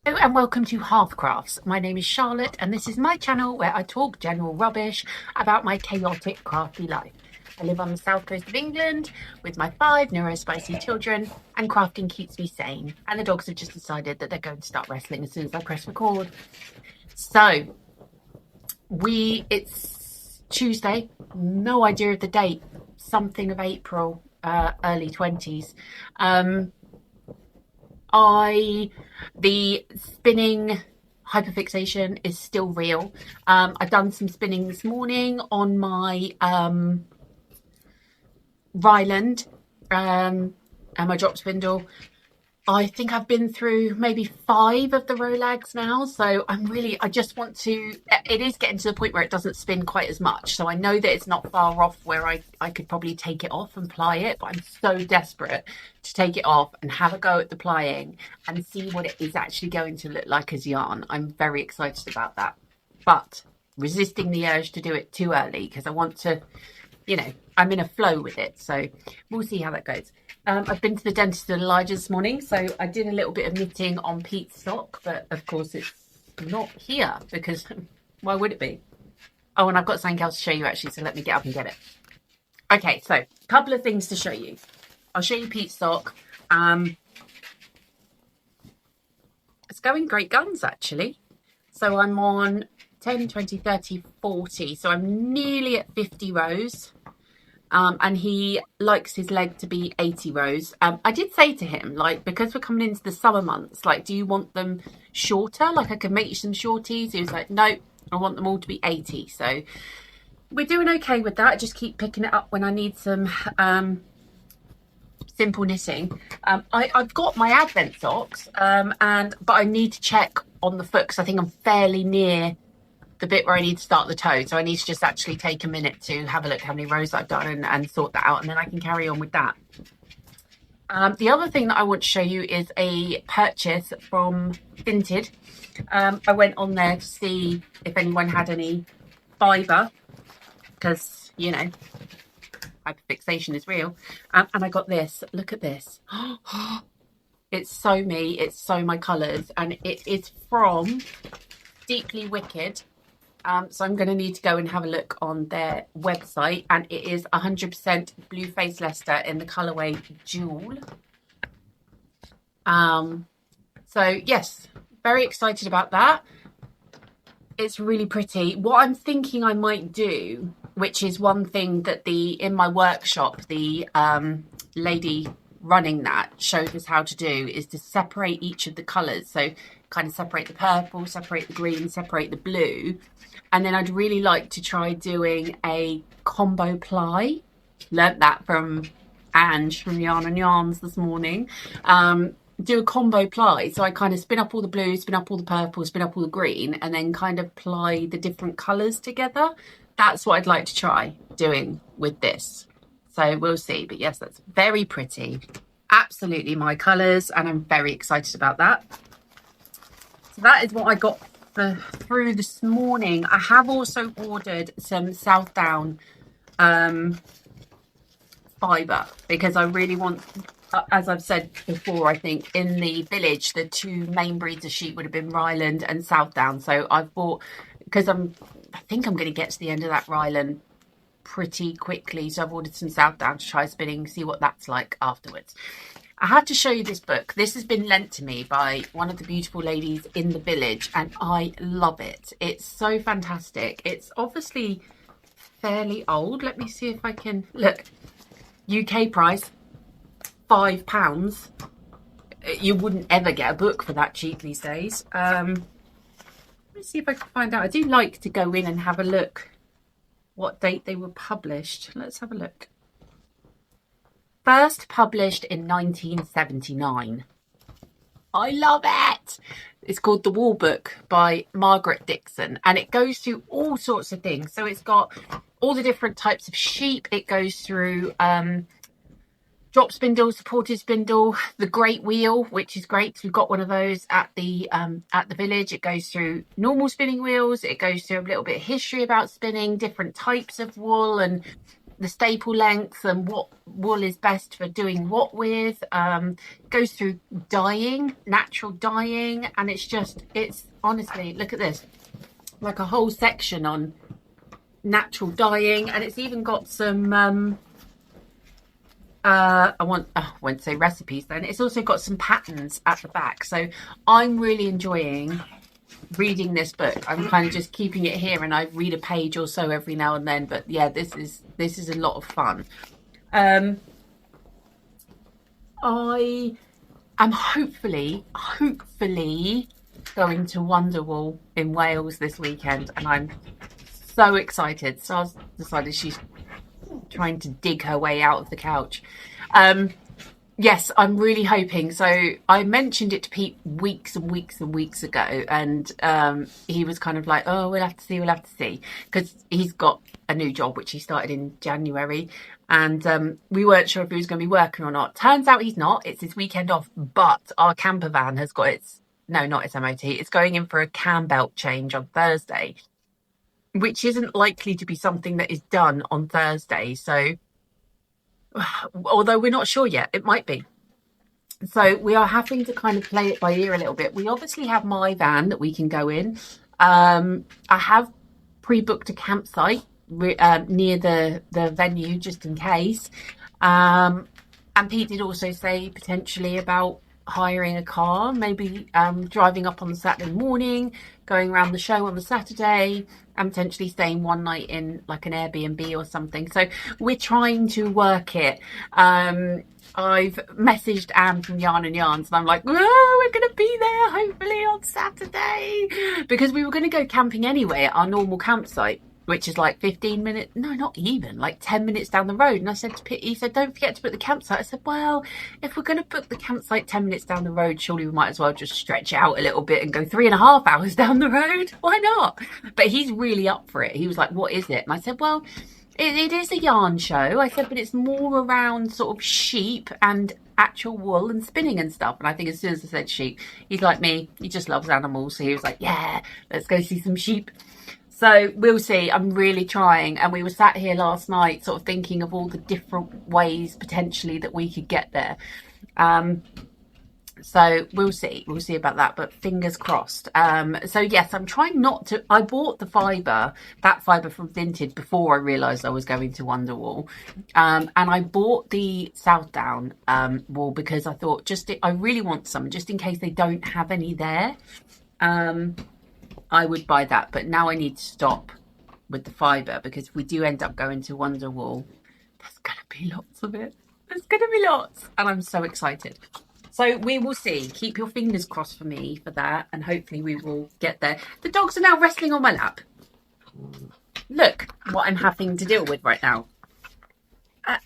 Hello and welcome to Hearth Crafts. My name is Charlotte and this is my channel where I talk general rubbish about my chaotic crafty life. I live on the south coast of England with my 5 neurospicy children, and crafting keeps me sane, and the dogs have just decided that they're going to start wrestling as soon as I press record. So it's Tuesday, no idea of the date, something of April, early 20s. The spinning hyperfixation is still real. I've done some spinning this morning on my Ryland and my drop spindle. I think I've been through maybe 5 of the Rolags now, so I just want to, it is getting to the point where it doesn't spin quite as much, so I know that it's not far off where I could probably take it off and ply it, but I'm so desperate to take it off and have a go at the plying and see what it is actually going to look like as yarn. I'm very excited about that, but resisting the urge to do it too early because I want to, I'm in a flow with it, so we'll see how that goes. I've been to the dentist with Elijah this morning, so I did a little bit of knitting on Pete's sock, but of course it's not here because why would it be? Oh, and I've got something else to show you actually, so let me get up and get it. Okay, so a couple of things to show you. I'll show you Pete's sock. It's going great guns actually. So I'm on 10, 20, 30, 40, so I'm nearly at 50 rows. And he likes his leg to be 80 rows. I did say to him, because we're coming into the summer months, do you want them shorter? I could make you some shorties. He was like, no, I want them all to be 80. So we're doing okay with that. I just keep picking it up when I need some simple knitting. I've got my Advent socks, but I need to check on the foot because I think I'm fairly near the bit where I need to start the toe, so I need to just actually take a minute to have a look how many rows I've done and sort that out, and then I can carry on with that. The other thing that I want to show you is a purchase from Vinted. I went on there to see if anyone had any fibre because hyperfixation is real, and I got this. Look at this. It's so me, it's so my colours, and it is from Deeply Wicked. So I'm going to need to go and have a look on their website, and it is 100% Blue Face Leicester in the colourway Jewel. So yes, very excited about that. It's really pretty. What I'm thinking I might do, which is one thing that in my workshop, the lady running that showed us how to do, is to separate each of the colours. So kind of separate the purple, separate the green, separate the blue. And then I'd really like to try doing a combo ply. Learnt that from Ange from Yarn and Yarns this morning. Do a combo ply. So I kind of spin up all the blue, spin up all the purple, spin up all the green, and then kind of ply the different colours together. That's what I'd like to try doing with this. So we'll see. But yes, that's very pretty. Absolutely my colours, and I'm very excited about that. So that is what I got through this morning. I have also ordered some Southdown fibre because I really want, as I've said before, I think in the village the 2 main breeds of sheep would have been Ryland and Southdown. So I've bought, because I think I'm going to get to the end of that Ryland pretty quickly, so I've ordered some Southdown to try spinning, see what that's like afterwards. I have to show you this book. This has been lent to me by one of the beautiful ladies in the village, and I love it. It's so fantastic. It's obviously fairly old. Let me see if I can look. UK price £5. You wouldn't ever get a book for that cheap these days. Let me see if I can find out. I do like to go in and have a look what date they were published. Let's have a look. First published in 1979. I love it. It's called The Wall Book by Margaret Dixon, and it goes through all sorts of things. So it's got all the different types of sheep. It goes through drop spindle, supported spindle, the great wheel, which is great because we've got one of those at the village. It goes through normal spinning wheels. It goes through a little bit of history about spinning, different types of wool, and the staple length and what wool is best for doing what with. Goes through dyeing, natural dyeing, and it's honestly, look at this, like a whole section on natural dyeing, and it's even got some I won't say recipes then. It's also got some patterns at the back. So I'm really enjoying reading this book. I'm kind of just keeping it here, and I read a page or so every now and then. But yeah, this is a lot of fun. I am hopefully going to Wonderwall in Wales this weekend, and I'm so excited. Sar's decided she's trying to dig her way out of the couch. Yes, I'm really hoping. So I mentioned it to Pete weeks and weeks and weeks ago, and he was kind of like, oh, we'll have to see, because he's got a new job which he started in January, and we weren't sure if he was going to be working or not. Turns out he's not. It's his weekend off, but our camper van has got not its MOT. It's going in for a cam belt change on Thursday, which isn't likely to be something that is done on Thursday. So although we're not sure yet, it might be. So we are having to kind of play it by ear a little bit. We obviously have my van that we can go in. I have pre-booked a campsite near the venue just in case. And Pete did also say potentially about hiring a car, maybe driving up on the Saturday morning, going around the show on the Saturday, and potentially staying one night in like an Airbnb or something. So we're trying to work it. I've messaged Anne from Yarn and Yarns, and I'm like, oh, we're going to be there hopefully on Saturday, because we were going to go camping anyway at our normal campsite, which is like 15 minutes, no, not even, like 10 minutes down the road. And I said to Pete, he said, don't forget to book the campsite. I said, well, if we're going to book the campsite 10 minutes down the road, surely we might as well just stretch it out a little bit and go 3.5 hours down the road. Why not? But he's really up for it. He was like, what is it? And I said, well, it is a yarn show. I said, but it's more around sort of sheep and actual wool and spinning and stuff. And I think as soon as I said sheep, he's like me, he just loves animals. So he was like, yeah, let's go see some sheep. So we'll see. I'm really trying. And we were sat here last night sort of thinking of all the different ways potentially that we could get there. So we'll see. We'll see about that, but fingers crossed. So yes, I'm trying not to. I bought that fibre from Vinted before I realised I was going to Wonderwall. And I bought the Southdown wool because I thought I really want some just in case they don't have any there. I would buy that, but now I need to stop with the fibre, because if we do end up going to Wonderwall, there's going to be lots of it. There's going to be lots, and I'm so excited. So we will see. Keep your fingers crossed for me for that, and hopefully we will get there. The dogs are now wrestling on my lap. Look what I'm having to deal with right now.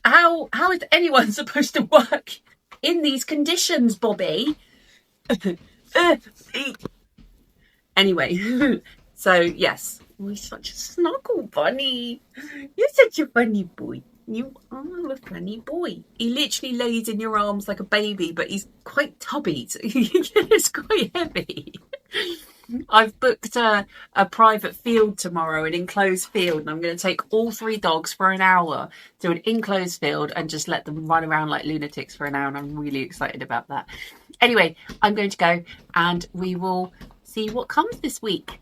How is anyone supposed to work in these conditions, Bobby? Anyway, so yes, you're such a snuggle bunny. You're such a funny boy. You are a funny boy. He literally lays in your arms like a baby, but he's quite tubby. So it's quite heavy. I've booked a private field tomorrow, an enclosed field, and I'm going to take all 3 dogs for an hour to an enclosed field and just let them run around like lunatics for an hour, and I'm really excited about that. Anyway, I'm going to go, and we will see what comes this week.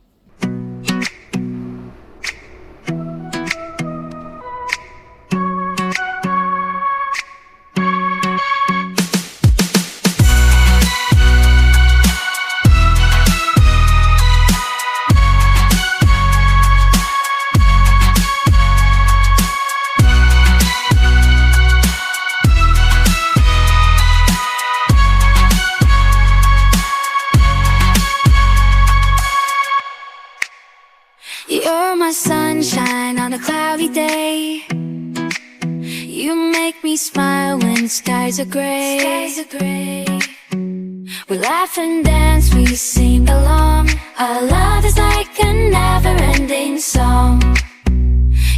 You're my sunshine on a cloudy day. You make me smile when skies are gray. We laugh and dance, we sing along. Our love is like a never-ending song.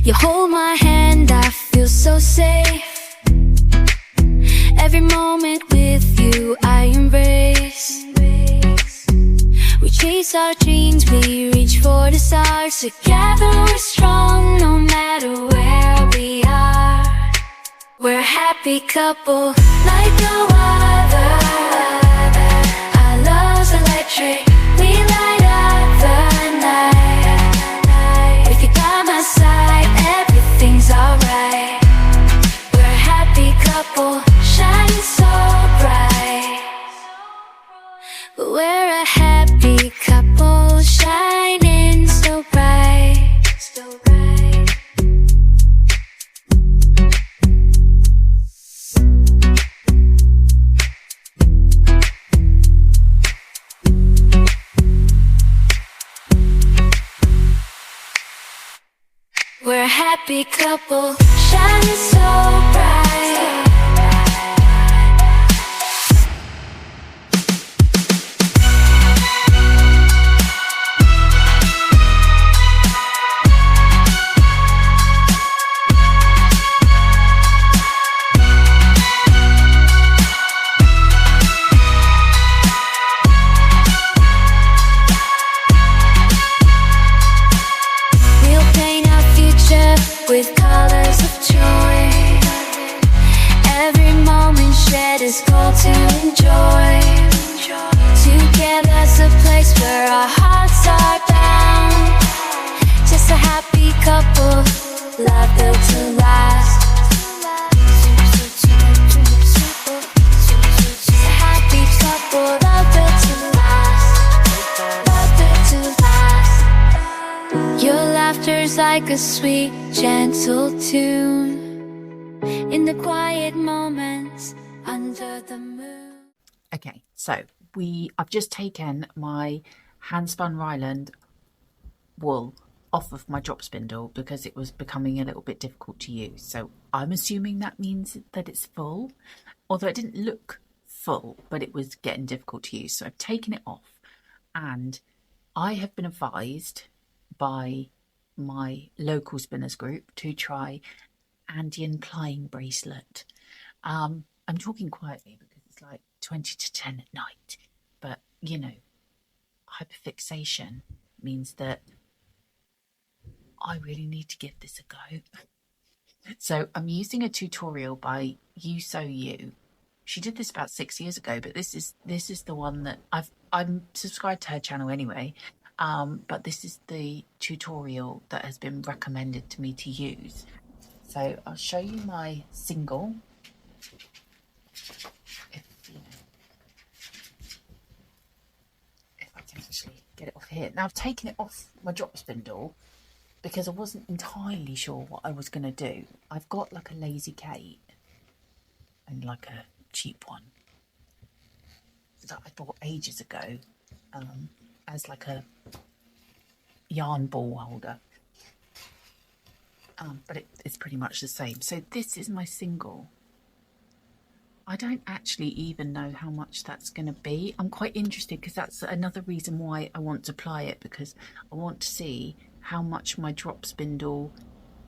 You hold my hand, I feel so safe. Every moment with you I embrace. We chase our dreams, we reach for the stars. Together we're strong, no matter where we are. We're a happy couple, like no other. Our love's electric, we light up the night. With you by my side, everything's alright. We're a happy couple, shining so bright. We're a happy couple, shining so bright. We're a happy couple, shining so bright. With colors of joy, every moment shared is gold to enjoy. Together's a place where our hearts are bound. Just a happy couple, love built to last. Just a happy couple, love built to last. Love built to last. Your laughter's like a sweet, gentle tune in the quiet moments under the moon. Okay, so I've just taken my handspun Ryland wool off of my drop spindle because it was becoming a little bit difficult to use. So I'm assuming that means that it's full, although it didn't look full, but it was getting difficult to use. So I've taken it off, and I have been advised by my local spinners group to try Andean plying bracelet. I'm talking quietly because it's like 20 to 10 at night, but you know, hyperfixation means that I really need to give this a go. So I'm using a tutorial by You So You. She did this about 6 years ago, but this is the one that I'm subscribed to her channel anyway. But this is the tutorial that has been recommended to me to use. So I'll show you my single. If I can actually get it off here. Now I've taken it off my drop spindle because I wasn't entirely sure what I was going to do. I've got like a Lazy Kate and like a cheap one that I bought ages ago. As like a yarn ball holder, but it's pretty much the same. So this is my single. I don't actually even know how much that's going to be. I'm quite interested because that's another reason why I want to ply it, because I want to see how much my drop spindle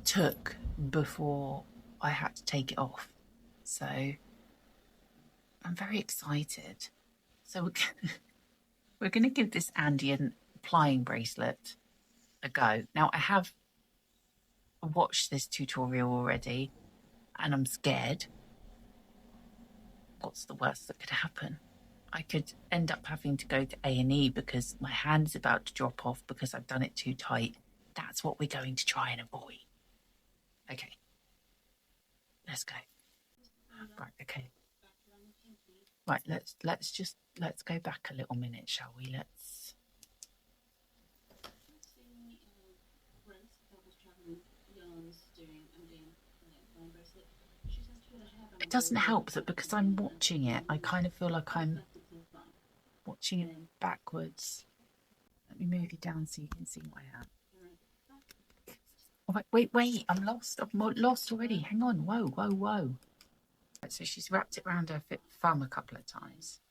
took before I had to take it off. So I'm very excited. So we're going to give this Andean plying bracelet a go. Now I have watched this tutorial already and I'm scared. What's the worst that could happen? I could end up having to go to A&E because my hand's about to drop off because I've done it too tight. That's what we're going to try and avoid. Okay, let's go. Right, okay. Right, let's go back a little minute, shall we? It doesn't help that because I'm watching it, I kind of feel like I'm watching it backwards. Let me move you down so you can see my hand. Oh, wait, I'm lost. I'm lost already. Hang on. Whoa. Right, so she's wrapped it around her thumb a couple of times.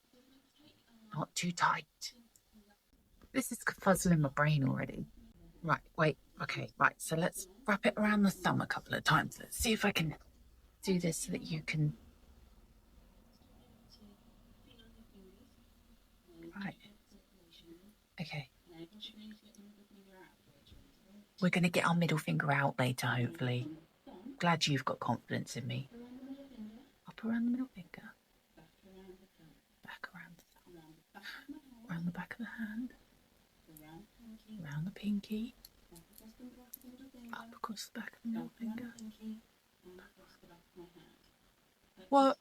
Not too tight. This is fuzzling my brain already. Right, wait. Okay, right. So let's wrap it around the thumb a couple of times. Let's see if I can do this so that you can. Right. Okay. We're going to get our middle finger out later, hopefully. Glad you've got confidence in me. around the middle finger. Back around the thumb. Around the back of the hand. Around the pinky. Up across the back of the middle finger. What?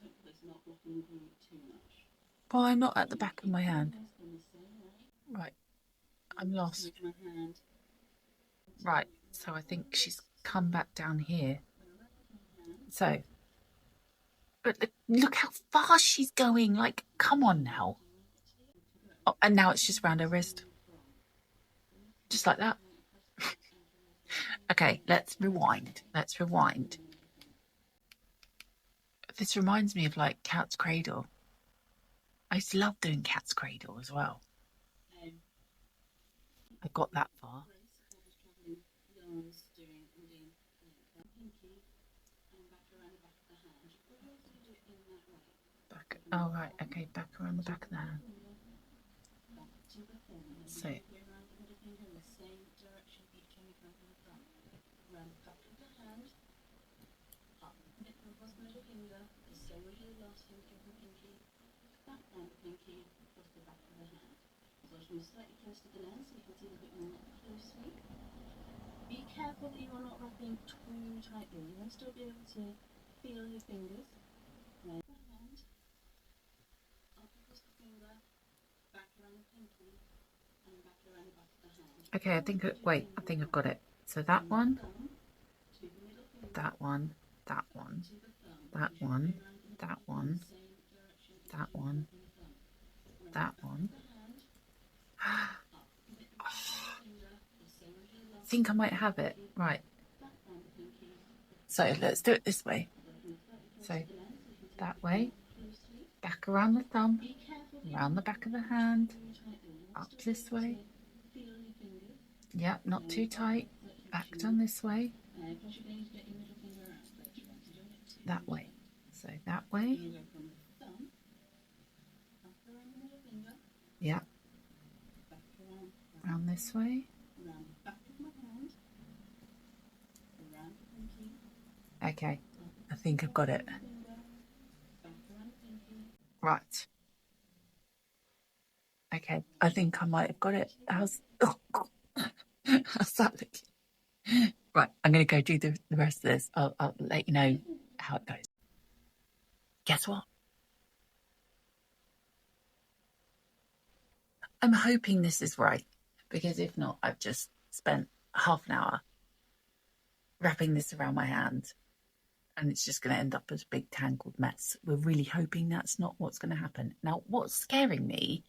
Well, I'm not at the back of my hand. Right. I'm lost. Right. So I think she's come back down here. So. But look how fast she's going. Like, come on now. Oh, and now it's just around her wrist. Just like that. Okay, let's rewind. Let's rewind. This reminds me of like Cat's Cradle. I used to love doing Cat's Cradle as well. I got that far. Back. Oh right, okay, back around the back of the hand. So. Slightly close to the lens so you can see a bit more closely. Be careful that you are not wrapping too tightly. You want to still be able to feel your fingers. Then the hand, up across the finger, back around the pinky, and back around the back of the hand. Okay, I think I've got it. So that one, that one, that one, that one, that one, that one, that one. I think I might have it. Right. So let's do it this way. So that way, back around the thumb, around the back of the hand, up this way. Yeah, not too tight. Back down this way. That way. So that way. Yeah. Around this way. Okay, I think I've got it. Right. Okay, I think I might have got it. How's that looking? Right, I'm going to go do the rest of this. I'll let you know how it goes. Guess what? I'm hoping this is right, because if not, I've just spent half an hour wrapping this around my hand and it's just going to end up as a big tangled mess. We're really hoping that's not what's going to happen. Now, what's scaring me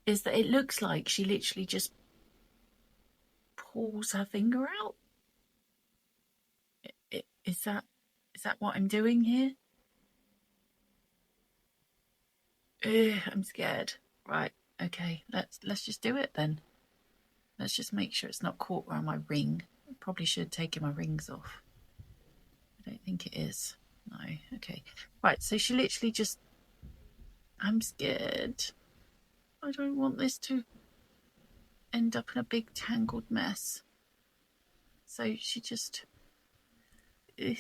is that it looks like she literally just pulls her finger out. Is that what I'm doing here? I'm scared. Right. Okay. Let's just do it then. Let's just make sure it's not caught around my ring. I probably should have taken my rings off. I don't think it is. No. Okay. Right. So she literally just. I'm scared. I don't want this to end up in a big tangled mess. So she just. Ugh.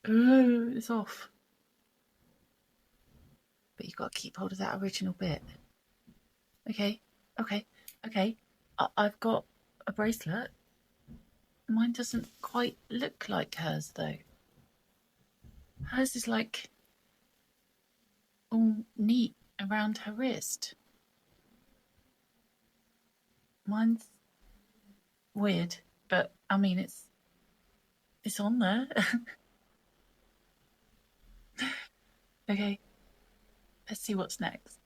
Oh, it's off. But you've got to keep hold of that original bit. Okay. I've got a bracelet. Mine doesn't quite look like hers though. Hers is like all neat around her wrist. Mine's weird, but I mean it's on there. Okay, let's see what's next.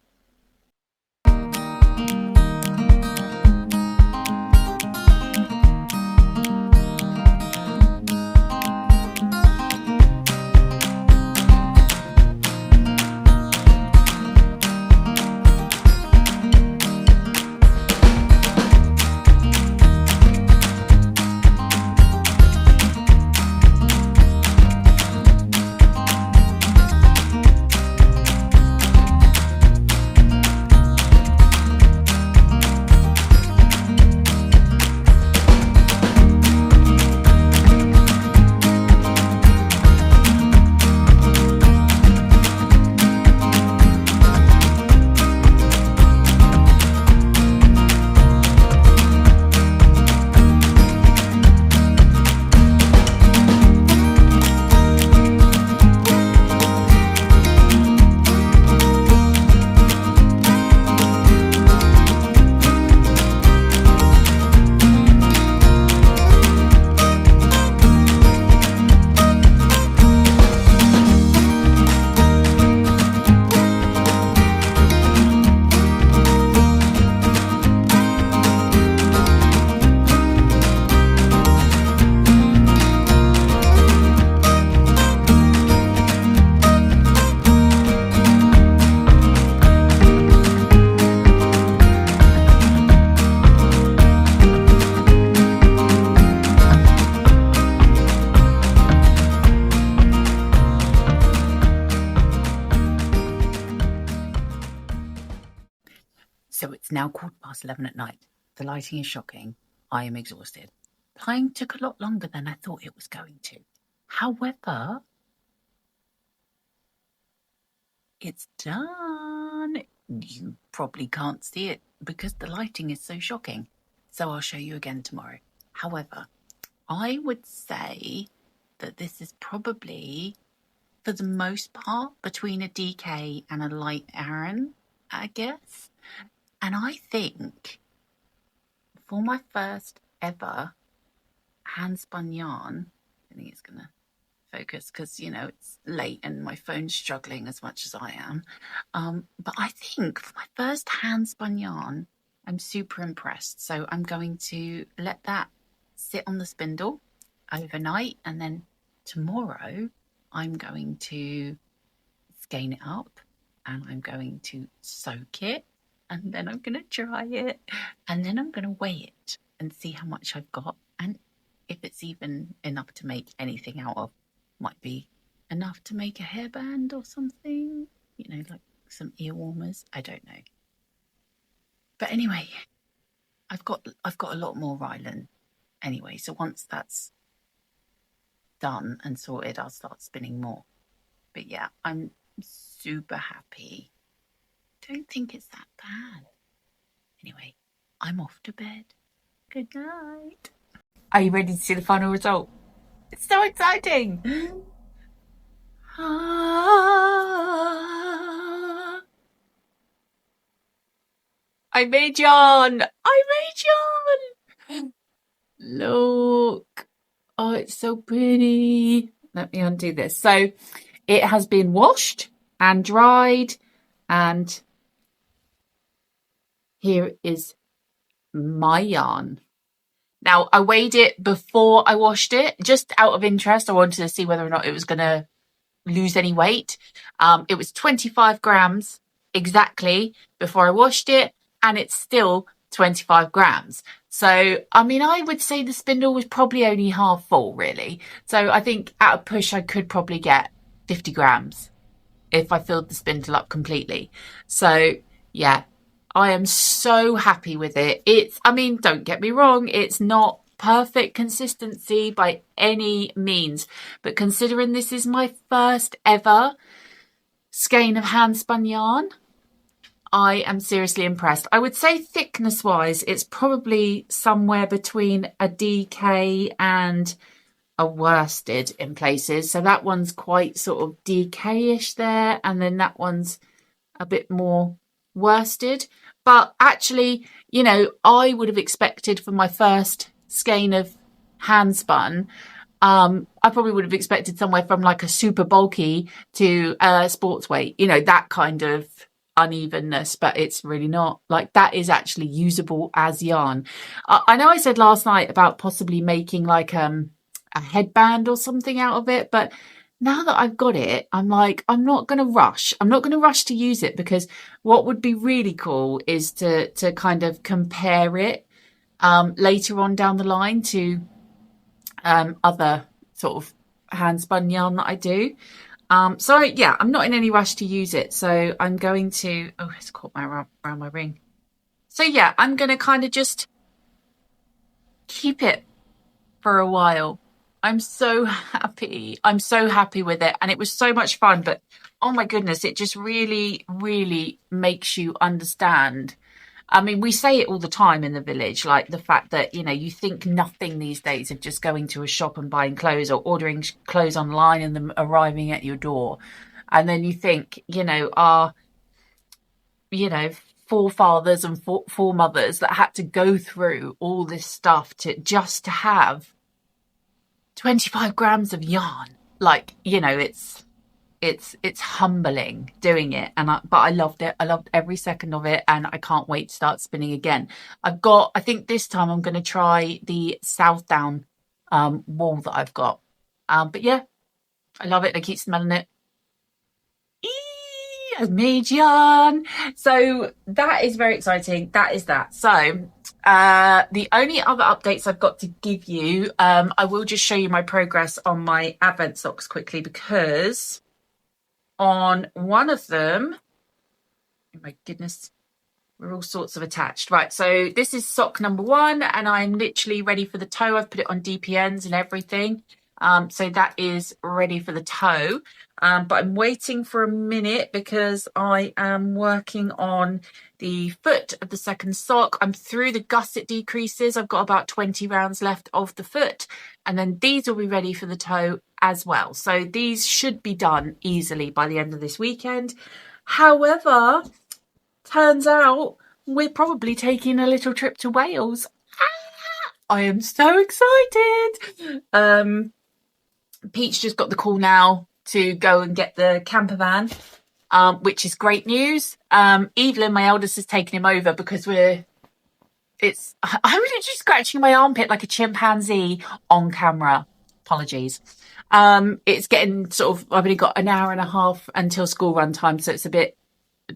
So it's now 11:15 at night. The lighting is shocking. I am exhausted. Time took a lot longer than I thought it was going to. However, it's done. You probably can't see it because the lighting is so shocking. So I'll show you again tomorrow. However, I would say that this is probably, for the most part, between a DK and a light Aran, I guess. And I think for my first ever hand-spun yarn, I think it's going to focus because, you know, it's late and my phone's struggling as much as I am. But I think for my first hand-spun yarn, I'm super impressed. So I'm going to let that sit on the spindle overnight, and then tomorrow I'm going to skein it up and I'm going to soak it, and then I'm going to dry it, and then I'm going to weigh it and see how much I've got, and if it's even enough to make anything out of. Might be enough to make a hairband or something, you know, like some ear warmers. I don't know. But anyway, I've got a lot more Rylan anyway, so once that's done and sorted, I'll start spinning more. But yeah, I'm super happy. Don't think it's that bad. Anyway, I'm off to bed. Good night. Are you ready to see the final result? It's so exciting. I made yarn. Look. Oh, it's so pretty. Let me undo this. So it has been washed and dried, and here is my yarn. Now, I weighed it before I washed it, just out of interest. I wanted to see whether or not it was going to lose any weight. It was 25 grams exactly before I washed it, and it's still 25 grams. So, I mean, I would say the spindle was probably only half full, really. So I think at a push, I could probably get 50 grams if I filled the spindle up completely. So, yeah. I am so happy with it. I mean, don't get me wrong, it's not perfect consistency by any means, but considering this is my first ever skein of hand spun yarn, I am seriously impressed. I would say thickness wise, it's probably somewhere between a DK and a worsted in places. So that one's quite sort of DK-ish there, and then that one's a bit more worsted. But actually, you know, I would have expected for my first skein of hand spun, I probably would have expected somewhere from like a super bulky to sports weight, you know, that kind of unevenness, but it's really not. Like, that is actually usable as yarn. I know I said last night about possibly making like a headband or something out of it, but now that I've got it, I'm like, I'm not going to rush. I'm not going to rush to use it, because what would be really cool is to kind of compare it later on down the line to other sort of hand spun yarn that I do. So yeah, I'm not in any rush to use it. So I'm going to, oh, it's caught around my ring. So yeah, I'm going to kind of just keep it for a while. I'm so happy. I'm so happy with it. And it was so much fun. But oh my goodness, it just really, really makes you understand. I mean, we say it all the time in the village, like the fact that, you know, you think nothing these days of just going to a shop and buying clothes or ordering clothes online and them arriving at your door. And then you think, you know, our, you know, forefathers and foremothers that had to go through all this stuff to have 25 grams of yarn. Like, you know, it's humbling doing it. But I loved it. I loved every second of it, and I can't wait to start spinning again. I think this time I'm going to try the Southdown wool that I've got. But yeah, I love it. I keep smelling it. I've made yarn. So that is very exciting. That is that. So the only other updates I've got to give you, I will just show you my progress on my Advent socks quickly, because on one of them, oh my goodness, we're all sorts of attached. Right, so this is sock number 1, and I'm literally ready for the toe. I've put it on DPNs and everything. So that is ready for the toe. But I'm waiting for a minute because I am working on the foot of the second sock. I'm through the gusset decreases. I've got about 20 rounds left of the foot, and then these will be ready for the toe as well. So these should be done easily by the end of this weekend. However, turns out we're probably taking a little trip to Wales. I am so excited. Peach just got the call now to go and get the camper van, which is great news. Evelyn, my eldest, has taken him over because I'm literally scratching my armpit like a chimpanzee on camera. Apologies. It's getting sort of, I've only got an hour and a half until school run time, so it's a bit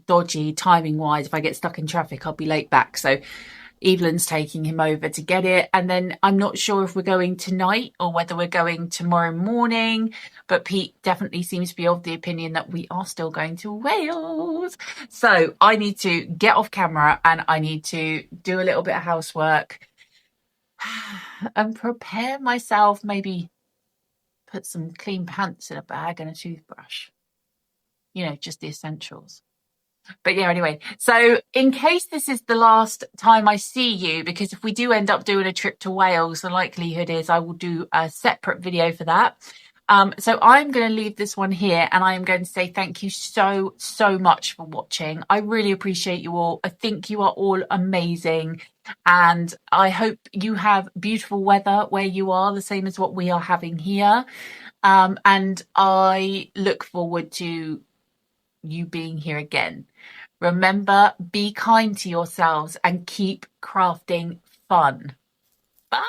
dodgy timing wise. If I get stuck in traffic, I'll be late back. So Evelyn's taking him over to get it, and then I'm not sure if we're going tonight or whether we're going tomorrow morning, but Pete definitely seems to be of the opinion that we are still going to Wales. So I need to get off camera and I need to do a little bit of housework and prepare myself, maybe put some clean pants in a bag and a toothbrush, you know, just the essentials. But yeah, anyway, so in case this is the last time I see you, because if we do end up doing a trip to Wales, the likelihood is I will do a separate video for that. So I'm going to leave this one here, and I am going to say thank you so much for watching. I really appreciate you all. I think you are all amazing, and I hope you have beautiful weather where you are, the same as what we are having here. And I look forward to you being here again. Remember, be kind to yourselves and keep crafting fun. Bye.